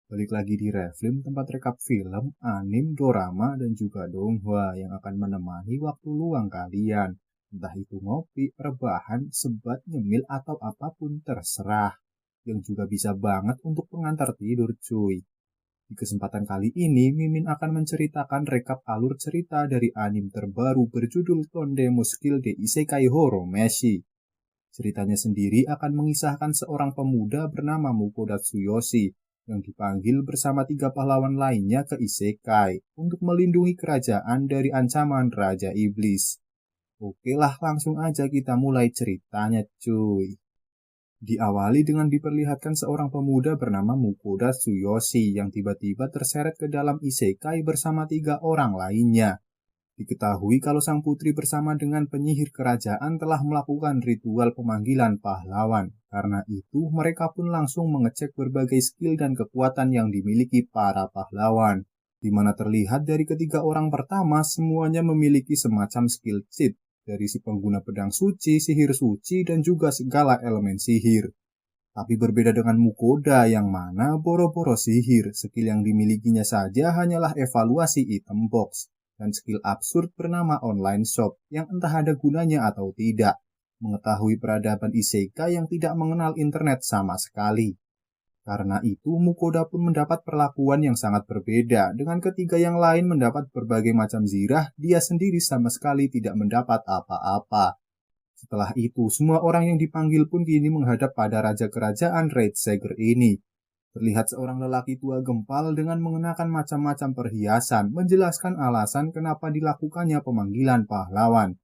Balik lagi di Reflim, tempat rekap film, anim, dorama, dan juga donghua yang akan menemani waktu luang kalian. Entah itu ngopi, rebahan, sebat, nyemil, atau apapun terserah. Yang juga bisa banget untuk pengantar tidur cuy. Di kesempatan kali ini, Mimin akan menceritakan rekap alur cerita dari anim terbaru berjudul Tondemo Skill de Isekai Horo Meshi. Ceritanya sendiri akan mengisahkan seorang pemuda bernama Mukoda Tsuyoshi yang dipanggil bersama 3 pahlawan lainnya ke Isekai untuk melindungi kerajaan dari ancaman Raja Iblis. Oke lah, langsung aja kita mulai ceritanya cuy. Diawali dengan diperlihatkan seorang pemuda bernama Mukoda Tsuyoshi yang tiba-tiba terseret ke dalam Isekai bersama 3 orang lainnya. Diketahui kalau sang putri bersama dengan penyihir kerajaan telah melakukan ritual pemanggilan pahlawan. Karena itu, mereka pun langsung mengecek berbagai skill dan kekuatan yang dimiliki para pahlawan. Di mana terlihat dari ketiga orang pertama semuanya memiliki semacam skill cheat. Dari si pengguna pedang suci, sihir suci, dan juga segala elemen sihir. Tapi berbeda dengan Mukoda yang mana boro-boro sihir, skill yang dimilikinya saja hanyalah evaluasi item box. Dan skill absurd bernama online shop yang entah ada gunanya atau tidak. Mengetahui peradaban isekai yang tidak mengenal internet sama sekali. Karena itu Mukoda pun mendapat perlakuan yang sangat berbeda. Dengan ketiga yang lain mendapat berbagai macam zirah, dia sendiri sama sekali tidak mendapat apa-apa. Setelah itu, semua orang yang dipanggil pun kini menghadap pada raja kerajaan Reitsager ini. Terlihat seorang lelaki tua gempal dengan mengenakan macam-macam perhiasan, menjelaskan alasan kenapa dilakukannya pemanggilan pahlawan.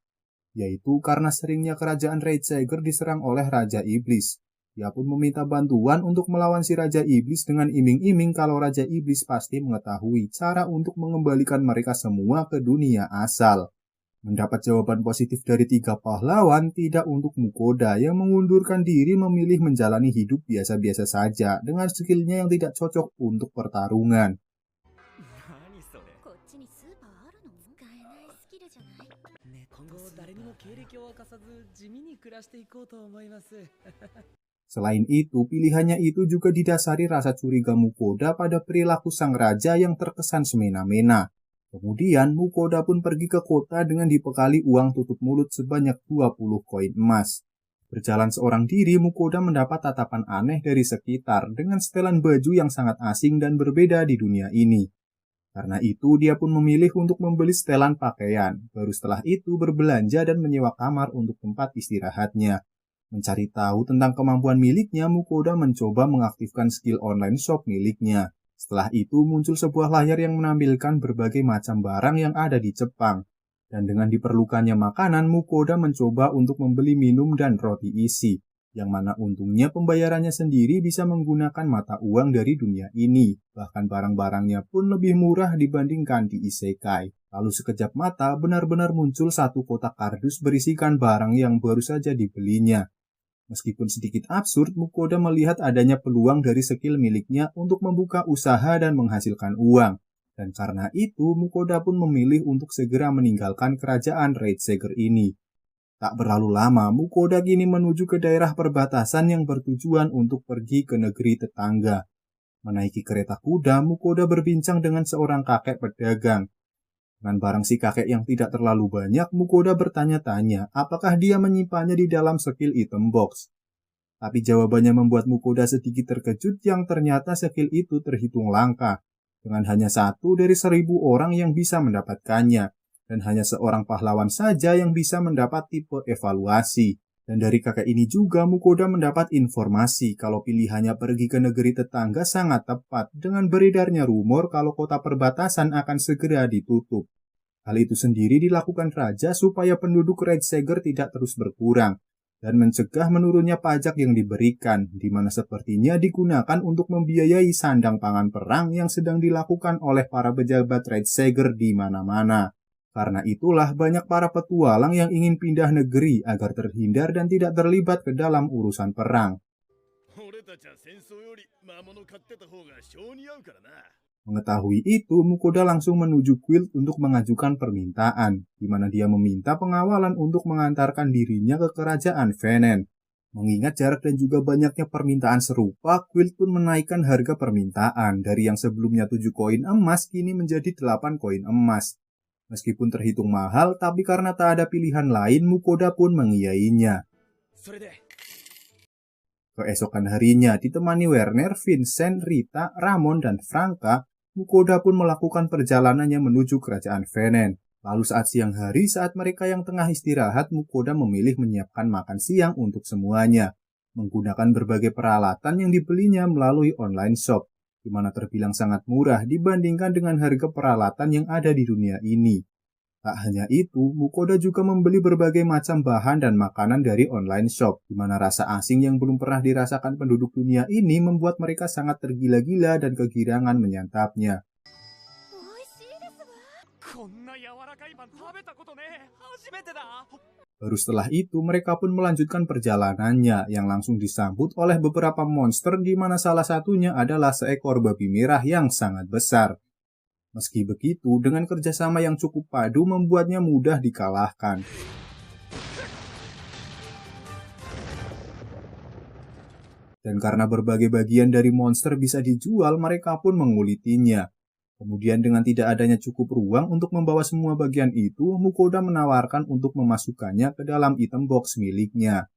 Yaitu karena seringnya kerajaan Reitsager diserang oleh Raja Iblis. Dia pun meminta bantuan untuk melawan si Raja Iblis dengan iming-iming kalau Raja Iblis pasti mengetahui cara untuk mengembalikan mereka semua ke dunia asal. Mendapat jawaban positif dari 3 pahlawan tidak untuk Mukoda yang mengundurkan diri memilih menjalani hidup biasa-biasa saja dengan skillnya yang tidak cocok untuk pertarungan. 何それこっちにスーパーあるの？使えないスキルじゃない。今後誰にも経歴を明かさず地味に暮らしていこうと思います Selain itu, pilihannya itu juga didasari rasa curiga Mukoda pada perilaku sang raja yang terkesan semena-mena. Kemudian, Mukoda pun pergi ke kota dengan dibekali uang tutup mulut sebanyak 20 koin emas. Berjalan seorang diri, Mukoda mendapat tatapan aneh dari sekitar dengan setelan baju yang sangat asing dan berbeda di dunia ini. Karena itu, dia pun memilih untuk membeli setelan pakaian. Baru setelah itu berbelanja dan menyewa kamar untuk tempat istirahatnya. Mencari tahu tentang kemampuan miliknya, Mukoda mencoba mengaktifkan skill online shop miliknya. Setelah itu muncul sebuah layar yang menampilkan berbagai macam barang yang ada di Jepang. Dan dengan diperlukannya makanan, Mukoda mencoba untuk membeli minum dan roti isi. Yang mana untungnya pembayarannya sendiri bisa menggunakan mata uang dari dunia ini. Bahkan barang-barangnya pun lebih murah dibandingkan di isekai. Lalu sekejap mata benar-benar muncul satu kotak kardus berisikan barang yang baru saja dibelinya. Meskipun sedikit absurd, Mukoda melihat adanya peluang dari skill miliknya untuk membuka usaha dan menghasilkan uang. Dan karena itu, Mukoda pun memilih untuk segera meninggalkan kerajaan Reitsager ini. Tak berlalu lama, Mukoda kini menuju ke daerah perbatasan yang bertujuan untuk pergi ke negeri tetangga. Menaiki kereta kuda, Mukoda berbincang dengan seorang kakek pedagang. Dengan barang si kakek yang tidak terlalu banyak, Mukoda bertanya-tanya apakah dia menyimpannya di dalam skill item box. Tapi jawabannya membuat Mukoda sedikit terkejut yang ternyata skill itu terhitung langka. Dengan hanya 1 dari 1000 orang yang bisa mendapatkannya. Dan hanya seorang pahlawan saja yang bisa mendapat tipe evaluasi. Dan dari kakek ini juga Mukoda mendapat informasi kalau pilihannya pergi ke negeri tetangga sangat tepat dengan beredarnya rumor kalau kota perbatasan akan segera ditutup. Hal itu sendiri dilakukan raja supaya penduduk Reitsager tidak terus berkurang dan mencegah menurunnya pajak yang diberikan, di mana sepertinya digunakan untuk membiayai sandang pangan perang yang sedang dilakukan oleh para pejabat Reitsager di mana-mana. Karena itulah banyak para petualang yang ingin pindah negeri agar terhindar dan tidak terlibat ke dalam urusan perang. Mengetahui itu, Mukoda langsung menuju guild untuk mengajukan permintaan, di mana dia meminta pengawalan untuk mengantarkan dirinya ke kerajaan Venen. Mengingat jarak dan juga banyaknya permintaan serupa, Quill pun menaikkan harga permintaan dari yang sebelumnya 7 koin emas kini menjadi 8 koin emas. Meskipun terhitung mahal, tapi karena tak ada pilihan lain, Mukoda pun mengiyainya. それで Keesokan harinya, ditemani Werner, Vincent, Rita, Ramon, dan Franka, Mukoda pun melakukan perjalanannya menuju kerajaan Venen. Lalu saat siang hari, saat mereka yang tengah istirahat, Mukoda memilih menyiapkan makan siang untuk semuanya, menggunakan berbagai peralatan yang dibelinya melalui online shop, di mana terbilang sangat murah dibandingkan dengan harga peralatan yang ada di dunia ini. Tak hanya itu, Mukoda juga membeli berbagai macam bahan dan makanan dari online shop, di mana rasa asing yang belum pernah dirasakan penduduk dunia ini membuat mereka sangat tergila-gila dan kegirangan menyantapnya. 美味しいですわ。こんな柔らかいパン食べたことねえ初めてだ Baru setelah itu, mereka pun melanjutkan perjalanannya yang langsung disambut oleh beberapa monster di mana salah satunya adalah seekor babi merah yang sangat besar. Meski begitu, dengan kerjasama yang cukup padu membuatnya mudah dikalahkan. Dan karena berbagai bagian dari monster bisa dijual, mereka pun mengulitinya. Kemudian dengan tidak adanya cukup ruang untuk membawa semua bagian itu, Mukoda menawarkan untuk memasukkannya ke dalam item box miliknya.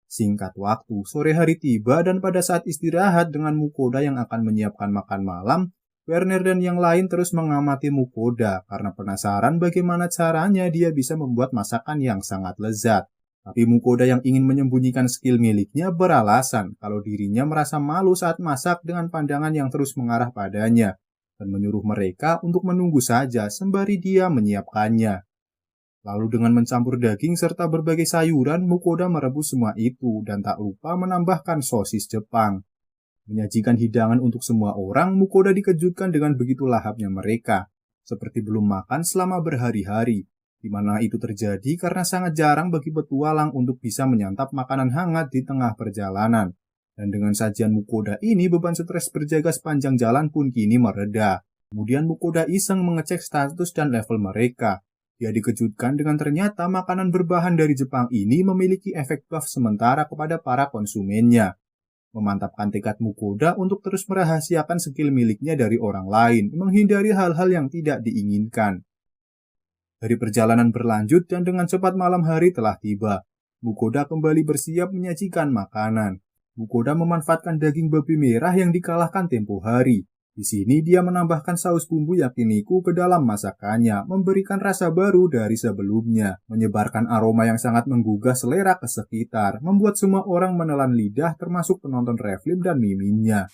Singkat waktu, sore hari tiba dan pada saat istirahat dengan Mukoda yang akan menyiapkan makan malam, Werner dan yang lain terus mengamati Mukoda karena penasaran bagaimana caranya dia bisa membuat masakan yang sangat lezat. Tapi Mukoda yang ingin menyembunyikan skill miliknya beralasan kalau dirinya merasa malu saat masak dengan pandangan yang terus mengarah padanya, dan menyuruh mereka untuk menunggu saja sembari dia menyiapkannya. Lalu dengan mencampur daging serta berbagai sayuran, Mukoda merebus semua itu dan tak lupa menambahkan sosis Jepang. Menyajikan hidangan untuk semua orang, Mukoda dikejutkan dengan begitu lahapnya mereka, seperti belum makan selama berhari-hari, di mana itu terjadi karena sangat jarang bagi petualang untuk bisa menyantap makanan hangat di tengah perjalanan. Dan dengan sajian Mukoda ini, beban stres berjaga sepanjang jalan pun kini mereda. Kemudian Mukoda iseng mengecek status dan level mereka. Dia dikejutkan dengan ternyata makanan berbahan dari Jepang ini memiliki efek buff sementara kepada para konsumennya. Memantapkan tekad Mukoda untuk terus merahasiakan skill miliknya dari orang lain, menghindari hal-hal yang tidak diinginkan. Dari perjalanan berlanjut dan dengan cepat malam hari telah tiba, Mukoda kembali bersiap menyajikan makanan. Mukoda memanfaatkan daging babi merah yang dikalahkan tempo hari. Di sini dia menambahkan saus bumbu yakiniku ke dalam masakannya, memberikan rasa baru dari sebelumnya, menyebarkan aroma yang sangat menggugah selera ke sekitar, membuat semua orang menelan lidah termasuk penonton Reflim dan miminnya.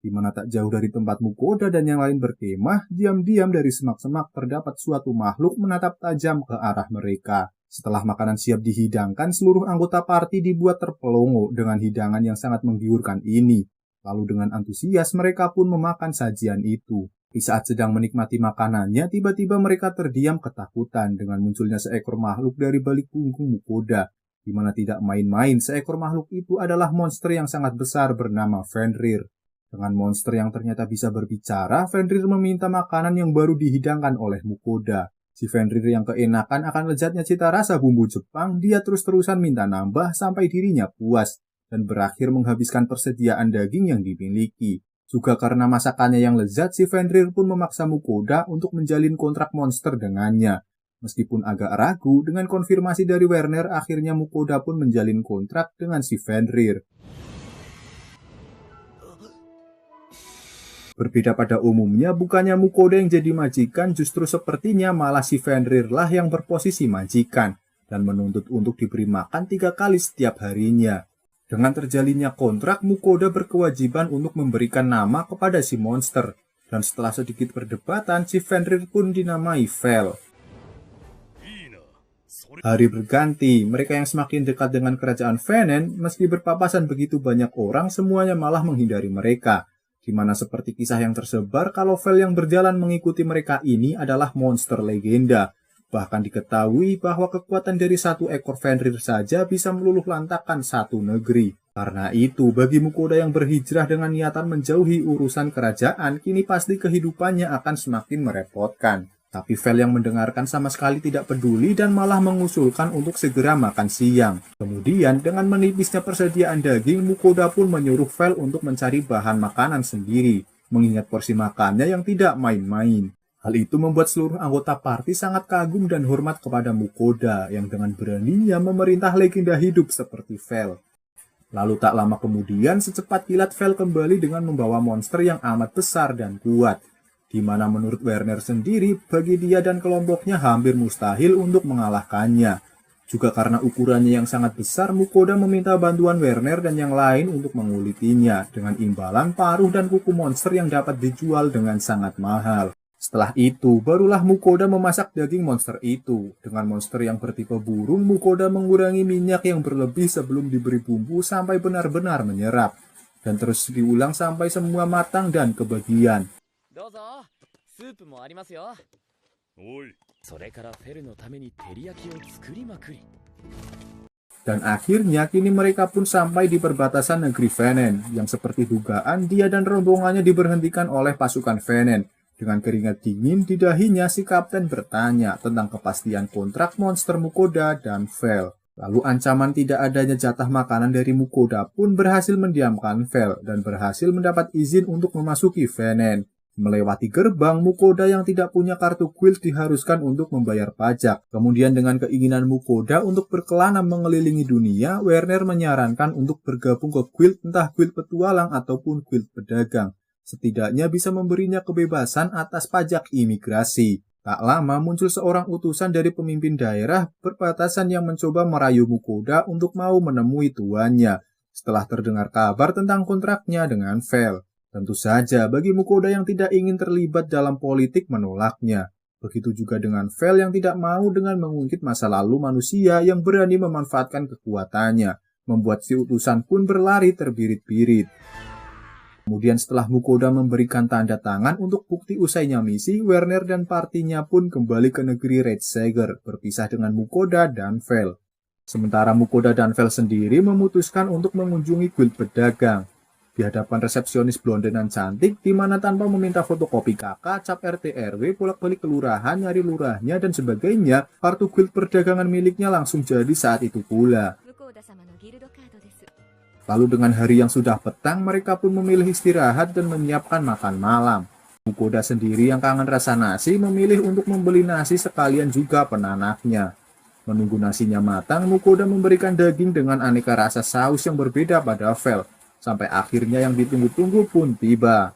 Di mana tak jauh dari tempat Mukoda dan yang lain berkemah, diam-diam dari semak-semak terdapat suatu makhluk menatap tajam ke arah mereka. Setelah makanan siap dihidangkan, seluruh anggota party dibuat terpelongo dengan hidangan yang sangat menggiurkan ini. Lalu dengan antusias mereka pun memakan sajian itu. Di saat sedang menikmati makanannya, tiba-tiba mereka terdiam ketakutan dengan munculnya seekor makhluk dari balik punggung Mukoda. Di mana tidak main-main, seekor makhluk itu adalah monster yang sangat besar bernama Fenrir. Dengan monster yang ternyata bisa berbicara, Fenrir meminta makanan yang baru dihidangkan oleh Mukoda. Si Fenrir yang keenakan akan lezatnya cita rasa bumbu Jepang, dia terus-terusan minta nambah sampai dirinya puas, dan berakhir menghabiskan persediaan daging yang dimiliki. Juga karena masakannya yang lezat, si Fenrir pun memaksa Mukoda untuk menjalin kontrak monster dengannya. Meskipun agak ragu, dengan konfirmasi dari Werner, akhirnya Mukoda pun menjalin kontrak dengan si Fenrir. Berbeda pada umumnya, bukannya Mukoda yang jadi majikan, justru sepertinya malah si Fenrir lah yang berposisi majikan dan menuntut untuk diberi makan 3 kali setiap harinya. Dengan terjalinnya kontrak, Mukoda berkewajiban untuk memberikan nama kepada si monster, dan setelah sedikit perdebatan, si Fenrir pun dinamai Vel. Hari berganti, mereka yang semakin dekat dengan kerajaan Venen, meski berpapasan begitu banyak orang, semuanya malah menghindari mereka. Di mana seperti kisah yang tersebar kalau Vel yang berjalan mengikuti mereka ini adalah monster legenda. Bahkan diketahui bahwa kekuatan dari satu ekor Fenrir saja bisa meluluh lantakkan satu negeri. Karena itu, bagi Mukoda yang berhijrah dengan niatan menjauhi urusan kerajaan, kini pasti kehidupannya akan semakin merepotkan. Tapi Vel yang mendengarkan sama sekali tidak peduli dan malah mengusulkan untuk segera makan siang. Kemudian dengan menipisnya persediaan daging, Mukoda pun menyuruh Vel untuk mencari bahan makanan sendiri, mengingat porsi makannya yang tidak main-main. Hal itu membuat seluruh anggota party sangat kagum dan hormat kepada Mukoda yang dengan beraninya memerintah legenda hidup seperti Vel. Lalu tak lama kemudian, secepat kilat Vel kembali dengan membawa monster yang amat besar dan kuat, di mana menurut Werner sendiri, bagi dia dan kelompoknya hampir mustahil untuk mengalahkannya. Juga karena ukurannya yang sangat besar, Mukoda meminta bantuan Werner dan yang lain untuk mengulitinya, dengan imbalan paruh dan kuku monster yang dapat dijual dengan sangat mahal. Setelah itu, barulah Mukoda memasak daging monster itu. Dengan monster yang bertipe burung, Mukoda mengurangi minyak yang berlebih sebelum diberi bumbu sampai benar-benar menyerap. Dan terus diulang sampai semua matang dan kebagian. どうぞスープもありますよおいそれからフェルのために照り焼きを作りまくり Dan akhirnya kini mereka pun sampai di perbatasan negeri Venen, yang seperti dugaan dia dan rombongannya diberhentikan oleh pasukan Venen. Dengan keringat dingin di dahinya si kapten bertanya tentang kepastian kontrak monster Mukoda dan Vel. Lalu ancaman tidak adanya jatah makanan dari Mukoda pun berhasil mendiamkan Vel dan berhasil mendapat izin untuk memasuki Venen. Melewati gerbang, Mukoda yang tidak punya kartu guild diharuskan untuk membayar pajak. Kemudian dengan keinginan Mukoda untuk berkelana mengelilingi dunia, Werner menyarankan untuk bergabung ke guild, entah guild petualang ataupun guild pedagang. Setidaknya bisa memberinya kebebasan atas pajak imigrasi. Tak lama muncul seorang utusan dari pemimpin daerah perbatasan yang mencoba merayu Mukoda untuk mau menemui tuannya setelah terdengar kabar tentang kontraknya dengan Vel. Tentu saja bagi Mukoda yang tidak ingin terlibat dalam politik menolaknya. Begitu juga dengan Vel yang tidak mau dengan mengungkit masa lalu manusia yang berani memanfaatkan kekuatannya, membuat si utusan pun berlari terbirit-birit. Kemudian setelah Mukoda memberikan tanda tangan untuk bukti usainya misi, Werner dan partinya pun kembali ke negeri Redsager, berpisah dengan Mukoda dan Vel. Sementara Mukoda dan Vel sendiri memutuskan untuk mengunjungi guild pedagang. Di hadapan resepsionis blonde dan cantik, di mana tanpa meminta fotokopi kakak, cap RT RW, bolak-balik kelurahan, nyari lurahnya, dan sebagainya, kartu guild perdagangan miliknya langsung jadi saat itu pula. Lalu dengan hari yang sudah petang, mereka pun memilih istirahat dan menyiapkan makan malam. Mukoda sendiri yang kangen rasa nasi, memilih untuk membeli nasi sekalian juga penanaknya. Menunggu nasinya matang, Mukoda memberikan daging dengan aneka rasa saus yang berbeda pada Vel. Sampai akhirnya yang ditunggu-tunggu pun tiba.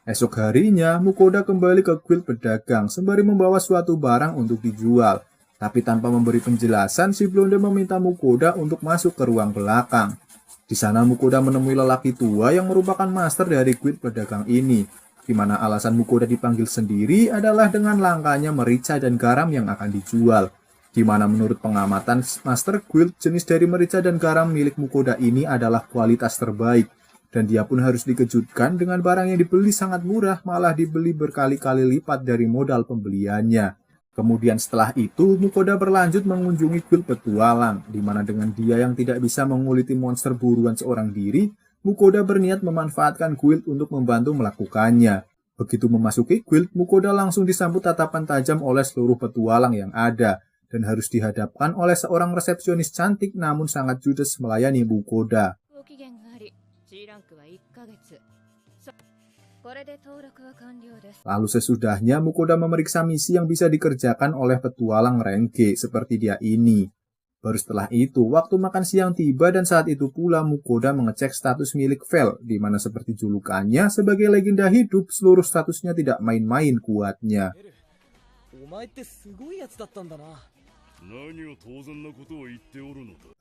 Esok harinya, Mukoda kembali ke guild pedagang sembari membawa suatu barang untuk dijual. Tapi tanpa memberi penjelasan, si blonde meminta Mukoda untuk masuk ke ruang belakang. Di sana Mukoda menemui lelaki tua yang merupakan master dari guild pedagang ini. Di mana alasan Mukoda dipanggil sendiri adalah dengan langkanya merica dan garam yang akan dijual. Di mana menurut pengamatan Master Guild, jenis dari merica dan garam milik Mukoda ini adalah kualitas terbaik. Dan dia pun harus dikejutkan dengan barang yang dibeli sangat murah, malah dibeli berkali-kali lipat dari modal pembeliannya. Kemudian setelah itu, Mukoda berlanjut mengunjungi guild petualang, di mana dengan dia yang tidak bisa menguliti monster buruan seorang diri, Mukoda berniat memanfaatkan guild untuk membantu melakukannya. Begitu memasuki guild, Mukoda langsung disambut tatapan tajam oleh seluruh petualang yang ada, dan harus dihadapkan oleh seorang resepsionis cantik namun sangat judes melayani Mukoda. Lalu sesudahnya, Mukoda memeriksa misi yang bisa dikerjakan oleh petualang rank G seperti dia ini. Baru setelah itu, waktu makan siang tiba dan saat itu pula Mukoda mengecek status milik Vel, di mana seperti julukannya, sebagai legenda hidup, seluruh statusnya tidak main-main kuatnya.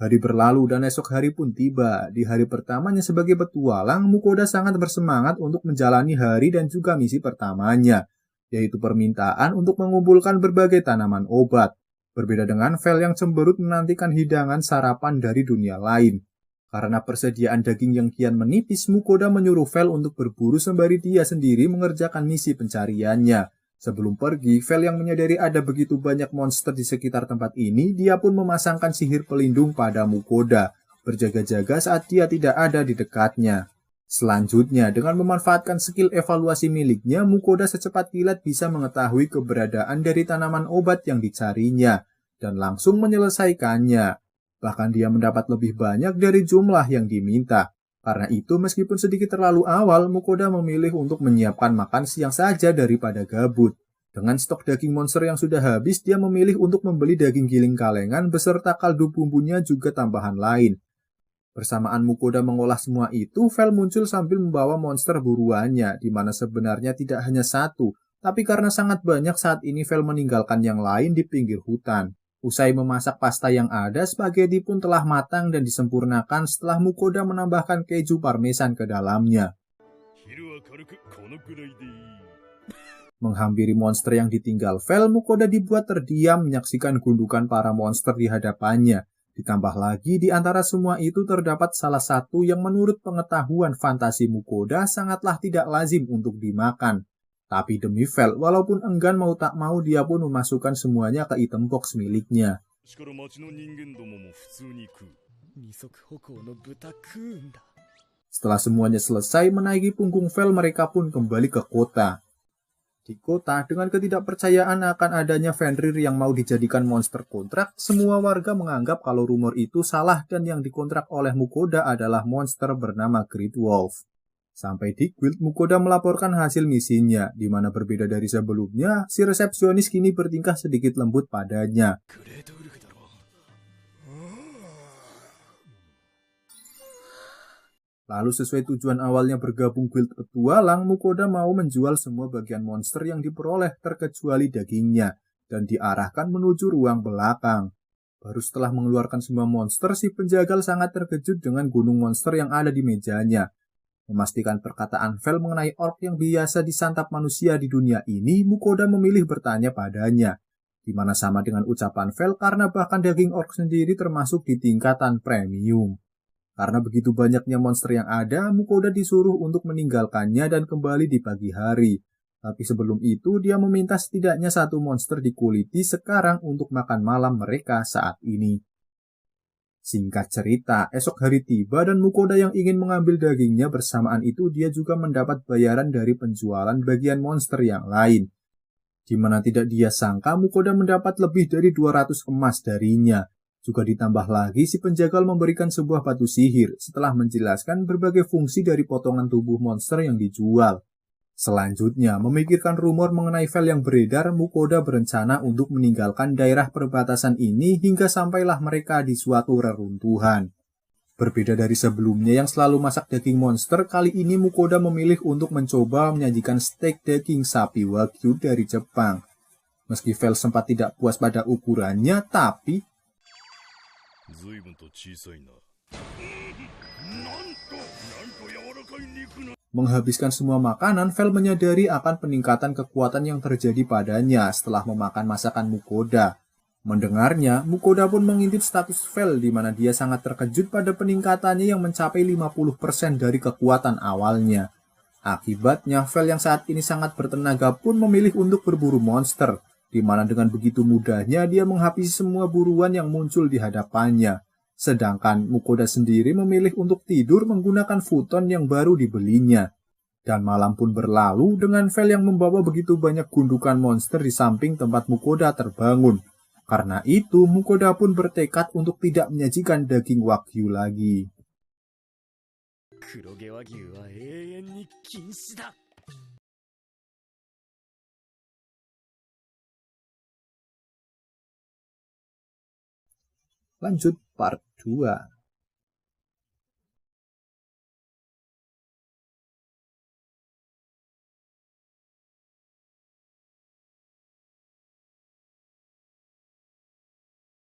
Hari berlalu dan esok hari pun tiba. Di hari pertamanya sebagai petualang, Mukoda sangat bersemangat untuk menjalani hari dan juga misi pertamanya, yaitu permintaan untuk mengumpulkan berbagai tanaman obat. Berbeda dengan Vel yang cemberut menantikan hidangan sarapan dari dunia lain. Karena persediaan daging yang kian menipis, Mukoda menyuruh Vel untuk berburu sembari dia sendiri mengerjakan misi pencariannya. Sebelum pergi, Vel yang menyadari ada begitu banyak monster di sekitar tempat ini, dia pun memasangkan sihir pelindung pada Mukoda berjaga-jaga saat dia tidak ada di dekatnya. Selanjutnya, dengan memanfaatkan skill evaluasi miliknya, Mukoda secepat kilat bisa mengetahui keberadaan dari tanaman obat yang dicarinya dan langsung menyelesaikannya. Bahkan dia mendapat lebih banyak dari jumlah yang diminta. Karena itu, meskipun sedikit terlalu awal, Mukoda memilih untuk menyiapkan makan siang saja daripada gabut. Dengan stok daging monster yang sudah habis, dia memilih untuk membeli daging giling kalengan beserta kaldu bumbunya juga tambahan lain. Bersamaan Mukoda mengolah semua itu, Vel muncul sambil membawa monster buruannya, di mana sebenarnya tidak hanya satu, tapi karena sangat banyak saat ini Vel meninggalkan yang lain di pinggir hutan. Usai memasak pasta yang ada, spaghetti pun telah matang dan disempurnakan setelah Mukoda menambahkan keju parmesan ke dalamnya. Menghampiri monster yang ditinggal Vel, Mukoda dibuat terdiam menyaksikan gundukan para monster di hadapannya. Ditambah lagi, di antara semua itu terdapat salah satu yang menurut pengetahuan fantasi Mukoda sangatlah tidak lazim untuk dimakan. Tapi demi Vel, walaupun enggan mau tak mau, dia pun memasukkan semuanya ke item box miliknya. Setelah semuanya selesai, menaiki punggung Vel, mereka pun kembali ke kota. Di kota, dengan ketidakpercayaan akan adanya Fenrir yang mau dijadikan monster kontrak, semua warga menganggap kalau rumor itu salah dan yang dikontrak oleh Mukoda adalah monster bernama Great Wolf. Sampai di guild, Mukoda melaporkan hasil misinya, di mana berbeda dari sebelumnya, si resepsionis kini bertingkah sedikit lembut padanya. Lalu sesuai tujuan awalnya bergabung guild petualang, Mukoda mau menjual semua bagian monster yang diperoleh terkecuali dagingnya dan diarahkan menuju ruang belakang. Baru setelah mengeluarkan semua monster, si penjagal sangat terkejut dengan gunung monster yang ada di mejanya. Memastikan perkataan Vel mengenai orc yang biasa disantap manusia di dunia ini, Mukoda memilih bertanya padanya. Di mana sama dengan ucapan Vel karena bahkan daging orc sendiri termasuk di tingkatan premium. Karena begitu banyaknya monster yang ada, Mukoda disuruh untuk meninggalkannya dan kembali di pagi hari. Tapi sebelum itu, dia meminta setidaknya satu monster dikuliti sekarang untuk makan malam mereka saat ini. Singkat cerita, esok hari tiba dan Mukoda yang ingin mengambil dagingnya bersamaan itu dia juga mendapat bayaran dari penjualan bagian monster yang lain. Di mana tidak dia sangka, Mukoda mendapat lebih dari 200 emas darinya. Juga ditambah lagi, si penjagal memberikan sebuah batu sihir setelah menjelaskan berbagai fungsi dari potongan tubuh monster yang dijual. Selanjutnya, memikirkan rumor mengenai Vel yang beredar, Mukoda berencana untuk meninggalkan daerah perbatasan ini hingga sampailah mereka di suatu reruntuhan. Berbeda dari sebelumnya yang selalu masak daging monster, kali ini Mukoda memilih untuk mencoba menyajikan steak daging sapi Wagyu dari Jepang. Meski Vel sempat tidak puas pada ukurannya, tapi menghabiskan semua makanan, Vel menyadari akan peningkatan kekuatan yang terjadi padanya setelah memakan masakan Mukoda. Mendengarnya, Mukoda pun mengintip status Vel di mana dia sangat terkejut pada peningkatannya yang mencapai 50% dari kekuatan awalnya. Akibatnya, Vel yang saat ini sangat bertenaga pun memilih untuk berburu monster, di mana dengan begitu mudahnya dia menghabisi semua buruan yang muncul di hadapannya. Sedangkan Mukoda sendiri memilih untuk tidur menggunakan futon yang baru dibelinya. Dan malam pun berlalu dengan Vel yang membawa begitu banyak gundukan monster di samping tempat Mukoda terbangun. Karena itu, Mukoda pun bertekad untuk tidak menyajikan daging Wagyu lagi. Lanjut part 2.